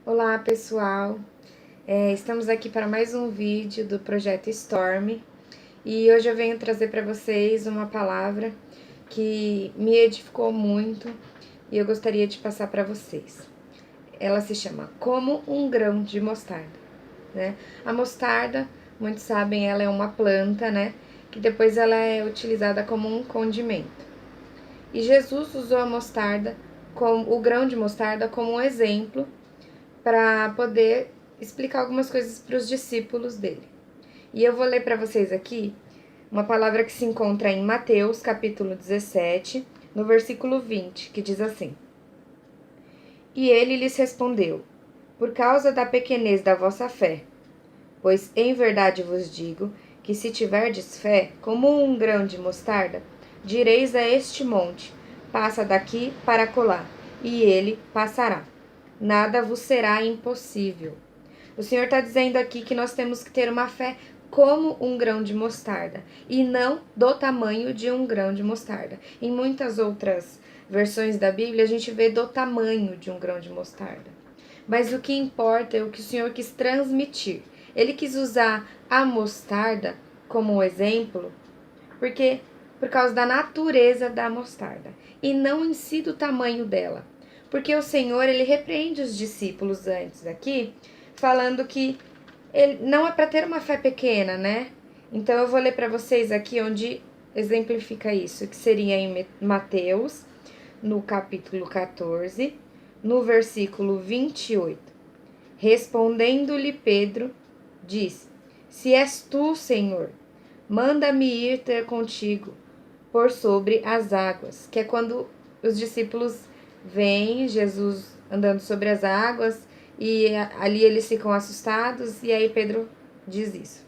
Olá pessoal, estamos aqui para mais um vídeo do Projeto Storm e hoje eu venho trazer para vocês uma palavra que me edificou muito e eu gostaria de passar para vocês. Ela se chama Como um Grão de Mostarda, né? A mostarda, muitos sabem, ela é uma planta, né? Que depois ela é utilizada como um condimento. E Jesus usou a mostarda, como o grão de mostarda, como um exemplo para poder explicar algumas coisas para os discípulos dele. E eu vou ler para vocês aqui uma palavra que se encontra em Mateus, capítulo 17, no versículo 20, que diz assim: E ele lhes respondeu: Por causa da pequenez da vossa fé, pois em verdade vos digo que se tiverdes fé, como um grão de mostarda, direis a este monte: passa daqui para acolá, e ele passará. Nada vos será impossível. O Senhor está dizendo aqui que nós temos que ter uma fé como um grão de mostarda e não do tamanho de um grão de mostarda. Em muitas outras versões da Bíblia, a gente vê do tamanho de um grão de mostarda. Mas o que importa é o que o Senhor quis transmitir. Ele quis usar a mostarda como exemplo, porque por causa da natureza da mostarda e não em si do tamanho dela. Porque o Senhor, ele repreende os discípulos antes aqui, falando que ele não é para ter uma fé pequena, né? Então eu vou ler para vocês aqui onde exemplifica isso, que seria em Mateus, no capítulo 14, no versículo 28. Respondendo-lhe Pedro, diz: Se és tu, Senhor, manda-me ir ter contigo por sobre as águas. Que é quando os discípulos veem Jesus andando sobre as águas e ali eles ficam assustados. E aí Pedro diz isso,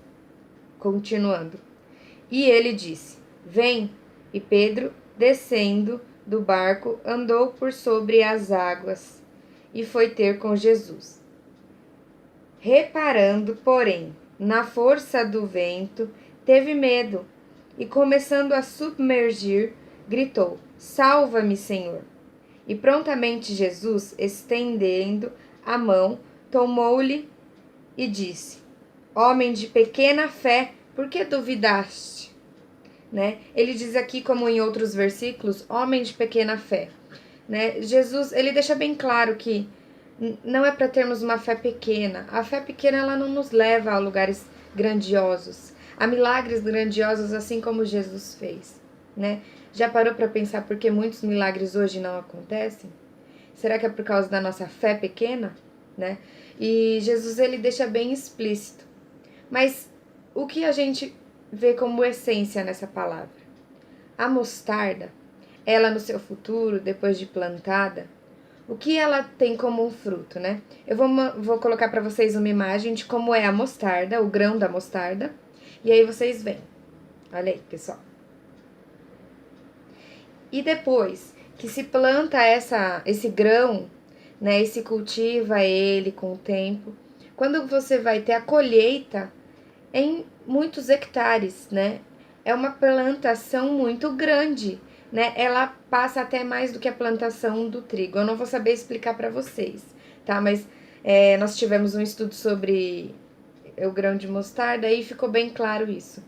continuando. E ele disse: Vem. E Pedro, descendo do barco, andou por sobre as águas e foi ter com Jesus. Reparando, porém, na força do vento, teve medo e, começando a submergir, gritou: Salva-me, Senhor! E prontamente Jesus, estendendo a mão, tomou-lhe e disse: Homem de pequena fé, por que duvidaste? Né? Ele diz aqui, como em outros versículos, homem de pequena fé. Né? Jesus, ele deixa bem claro que não é para termos uma fé pequena. A fé pequena, ela não nos leva a lugares grandiosos, a milagres grandiosos, assim como Jesus fez, né? Já parou para pensar por que muitos milagres hoje não acontecem? Será que é por causa da nossa fé pequena, né? E Jesus, ele deixa bem explícito. Mas o que a gente vê como essência nessa palavra? A mostarda, ela no seu futuro, depois de plantada, o que ela tem como um fruto, né? Eu vou colocar para vocês uma imagem de como é a mostarda, o grão da mostarda, e aí vocês veem. Olha aí, pessoal. E depois que se planta esse grão, né, e se cultiva ele com o tempo, quando você vai ter a colheita em muitos hectares, né? É uma plantação muito grande, né? Ela passa até mais do que a plantação do trigo. Eu não vou saber explicar para vocês, tá? Mas nós tivemos um estudo sobre o grão de mostarda e ficou bem claro isso.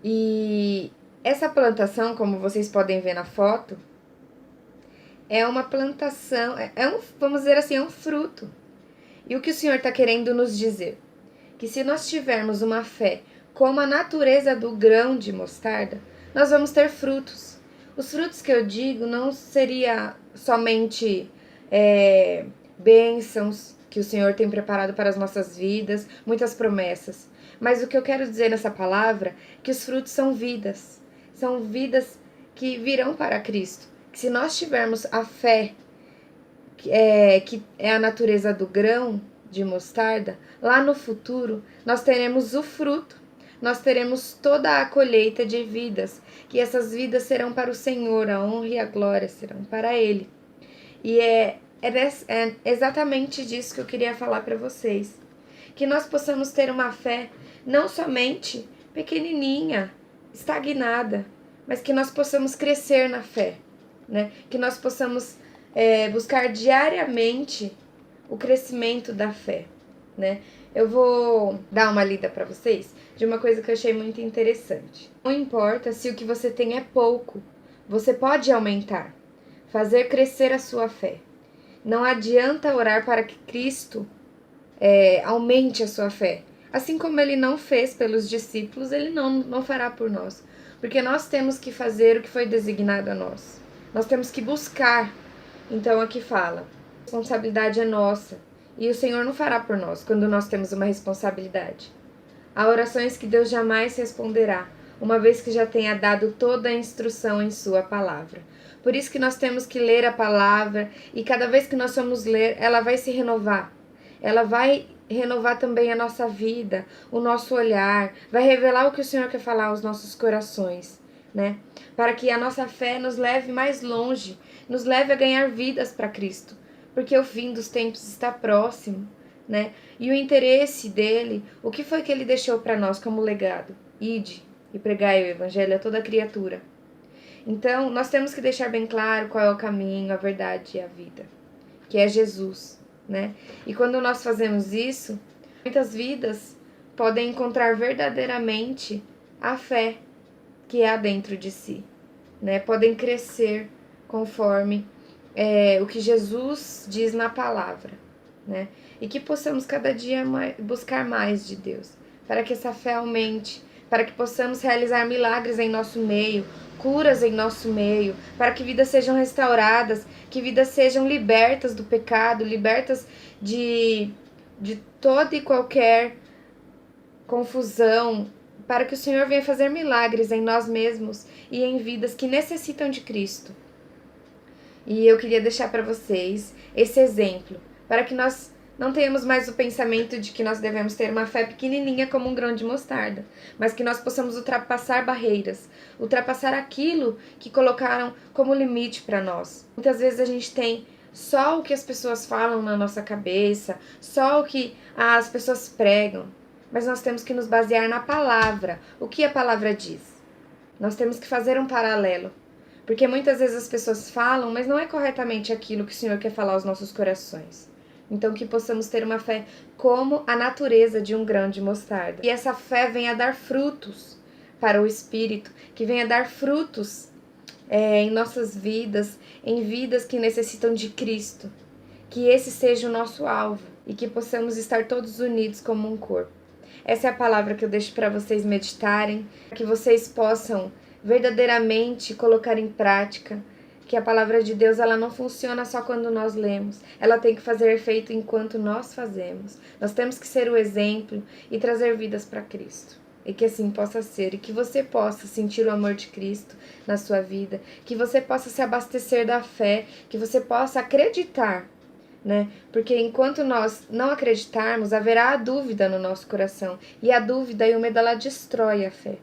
E essa plantação, como vocês podem ver na foto, é uma plantação, vamos dizer assim, é um fruto. E o que o Senhor está querendo nos dizer? Que se nós tivermos uma fé como a natureza do grão de mostarda, nós vamos ter frutos. Os frutos que eu digo não seria somente bênçãos que o Senhor tem preparado para as nossas vidas, muitas promessas. Mas o que eu quero dizer nessa palavra é que os frutos são vidas que virão para Cristo. Que se nós tivermos a fé que é a natureza do grão de mostarda, lá no futuro nós teremos o fruto, nós teremos toda a colheita de vidas, que essas vidas serão para o Senhor, a honra e a glória serão para Ele. E é exatamente disso que eu queria falar para vocês, que nós possamos ter uma fé não somente pequenininha, estagnada, mas que nós possamos crescer na fé, né? Que nós possamos buscar diariamente o crescimento da fé, né? Eu vou dar uma lida para vocês de uma coisa que eu achei muito interessante. Não importa se o que você tem é pouco, você pode aumentar, fazer crescer a sua fé. Não adianta orar para que Cristo aumente a sua fé. Assim como ele não fez pelos discípulos, ele não fará por nós. Porque nós temos que fazer o que foi designado a nós. Nós temos que buscar. Então aqui fala, a responsabilidade é nossa. E o Senhor não fará por nós quando nós temos uma responsabilidade. Há orações que Deus jamais responderá, uma vez que já tenha dado toda a instrução em sua palavra. Por isso que nós temos que ler a palavra, e cada vez que nós formos ler, ela vai se renovar. Ela vai renovar também a nossa vida, o nosso olhar, vai revelar o que o Senhor quer falar aos nossos corações, né? Para que a nossa fé nos leve mais longe, nos leve a ganhar vidas para Cristo, porque o fim dos tempos está próximo, né? E o interesse dele, o que foi que ele deixou para nós como legado? Ide e pregai o evangelho a toda criatura. Então, nós temos que deixar bem claro qual é o caminho, a verdade e a vida, que é Jesus, né? E quando nós fazemos isso, muitas vidas podem encontrar verdadeiramente a fé que há dentro de si, né? Podem crescer conforme o que Jesus diz na palavra, né? E que possamos cada dia buscar mais de Deus, para que essa fé aumente, para que possamos realizar milagres em nosso meio, curas em nosso meio, para que vidas sejam restauradas, que vidas sejam libertas do pecado, libertas de toda e qualquer confusão, para que o Senhor venha fazer milagres em nós mesmos e em vidas que necessitam de Cristo. E eu queria deixar para vocês esse exemplo, para que nós não tenhamos mais o pensamento de que nós devemos ter uma fé pequenininha como um grão de mostarda, mas que nós possamos ultrapassar barreiras, ultrapassar aquilo que colocaram como limite para nós. Muitas vezes a gente tem só o que as pessoas falam na nossa cabeça, só o que as pessoas pregam, mas nós temos que nos basear na palavra. O que a palavra diz? Nós temos que fazer um paralelo. Porque muitas vezes as pessoas falam, mas não é corretamente aquilo que o Senhor quer falar aos nossos corações. Então que possamos ter uma fé como a natureza de um grão de mostarda. E essa fé venha dar frutos para o Espírito, que venha dar frutos em nossas vidas, em vidas que necessitam de Cristo. Que esse seja o nosso alvo e que possamos estar todos unidos como um corpo. Essa é a palavra que eu deixo para vocês meditarem, que vocês possam verdadeiramente colocar em prática, que a palavra de Deus ela não funciona só quando nós lemos, ela tem que fazer efeito enquanto nós fazemos. Nós temos que ser o exemplo e trazer vidas para Cristo. E que assim possa ser, e que você possa sentir o amor de Cristo na sua vida, que você possa se abastecer da fé, que você possa acreditar, né? Porque enquanto nós não acreditarmos, haverá a dúvida no nosso coração, e a dúvida e o medo ela destrói a fé.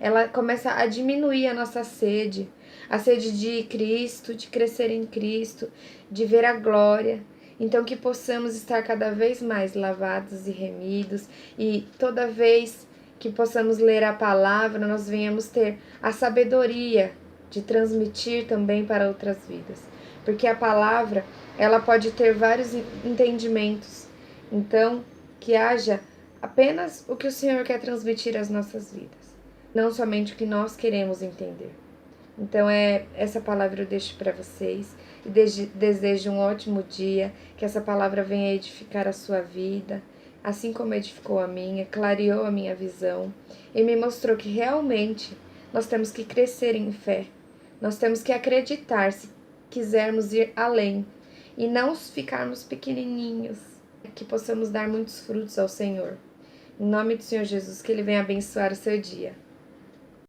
Ela começa a diminuir a nossa sede, a sede de Cristo, de crescer em Cristo, de ver a glória. Então que possamos estar cada vez mais lavados e remidos, e toda vez que possamos ler a palavra, nós venhamos ter a sabedoria de transmitir também para outras vidas. Porque a palavra, ela pode ter vários entendimentos. Então, que haja apenas o que o Senhor quer transmitir às nossas vidas, não somente o que nós queremos entender. Então essa palavra eu deixo para vocês e desejo um ótimo dia, que essa palavra venha edificar a sua vida, assim como edificou a minha, clareou a minha visão e me mostrou que realmente nós temos que crescer em fé, nós temos que acreditar se quisermos ir além e não ficarmos pequenininhos, que possamos dar muitos frutos ao Senhor. Em nome do Senhor Jesus, que Ele venha abençoar o seu dia.